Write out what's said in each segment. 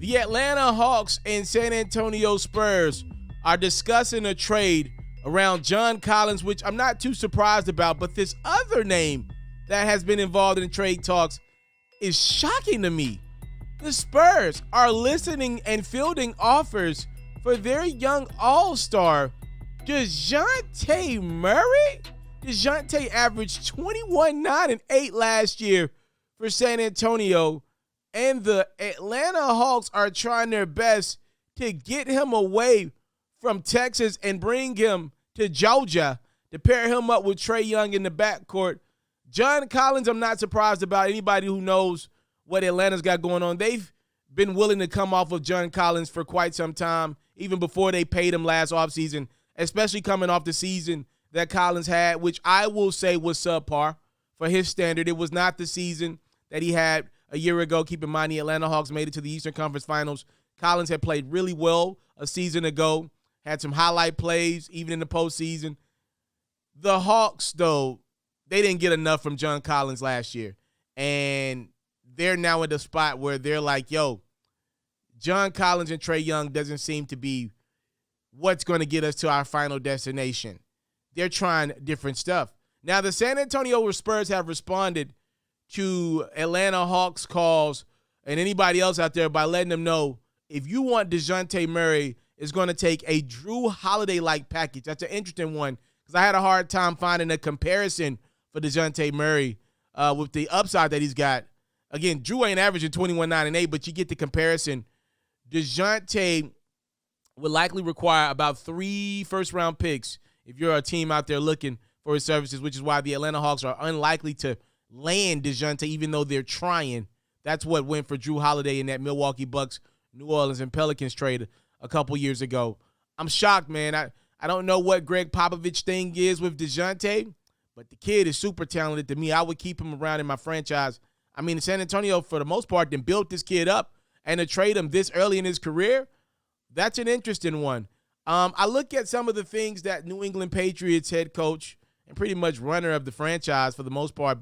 The Atlanta Hawks and San Antonio Spurs are discussing a trade around John Collins, which I'm not too surprised about, but this other name that has been involved in trade talks is shocking to me. The Spurs are listening and fielding offers for their young all-star, Dejounte Murray. Dejounte averaged 21, 9, and 8 last year for San Antonio, and the Atlanta Hawks are trying their best to get him away from Texas and bring him to Georgia to pair him up with Trae Young in the backcourt. John Collins, I'm not surprised about. Anybody who knows what Atlanta's got going on, they've been willing to come off of John Collins for quite some time, even before they paid him last offseason, especially coming off the season that Collins had, which I will say was subpar for his standard. It was not the season that he had a year ago. Keep in mind, the Atlanta Hawks made it to the Eastern Conference Finals. Collins had played really well a season ago, had some highlight plays even in the postseason. The Hawks, though, they didn't get enough from John Collins last year, and they're now in the spot where they're like, yo, John Collins and Trae Young doesn't seem to be what's going to get us to our final destination. They're trying different stuff. Now, the San Antonio Spurs have responded to Atlanta Hawks calls and anybody else out there by letting them know, if you want Dejounte Murray, it's going to take a Drew Holiday-like package. That's an interesting one because I had a hard time finding a comparison for Dejounte Murray with the upside that he's got. Again, Drew ain't averaging 21, 9, and 8, but you get the comparison. Dejounte would likely require about 3 first-round picks if you're a team out there looking for his services, which is why the Atlanta Hawks are unlikely to land Dejounte, even though they're trying. That's what went for Drew Holiday in that Milwaukee Bucks, New Orleans, and Pelicans trade a couple years ago. I'm shocked, man. I don't know what Greg Popovich's thing is with Dejounte, but the kid is super talented to me. I would keep him around in my franchise. I mean, San Antonio, for the most part, then built this kid up, and to trade him this early in his career, that's an interesting one. I look at some of the things that New England Patriots head coach and pretty much runner of the franchise for the most part,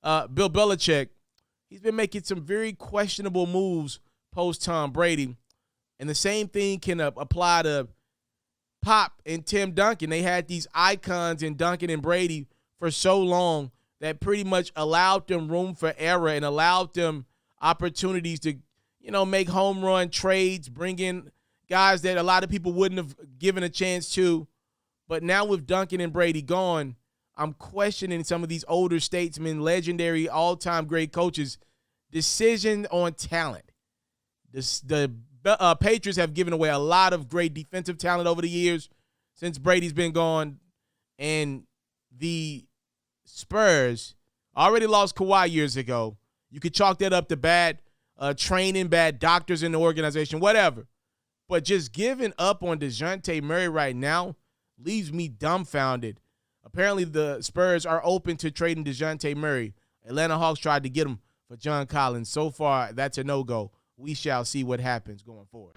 Bill Belichick, he's been making some very questionable moves post Tom Brady. And the same thing can apply to Pop and Tim Duncan. They had these icons in Duncan and Brady for so long that pretty much allowed them room for error and allowed them opportunities to, make home run trades, bring in guys that a lot of people wouldn't have given a chance to. But now with Duncan and Brady gone, I'm questioning some of these older statesmen, legendary, all-time great coaches' decision on talent. The Patriots have given away a lot of great defensive talent over the years since Brady's been gone. And the Spurs already lost Kawhi years ago. You could chalk that up to bad training, bad doctors in the organization, whatever. But just giving up on Dejounte Murray right now leaves me dumbfounded. Apparently, the Spurs are open to trading Dejounte Murray. Atlanta Hawks tried to get him for John Collins. So far, that's a no-go. We shall see what happens going forward.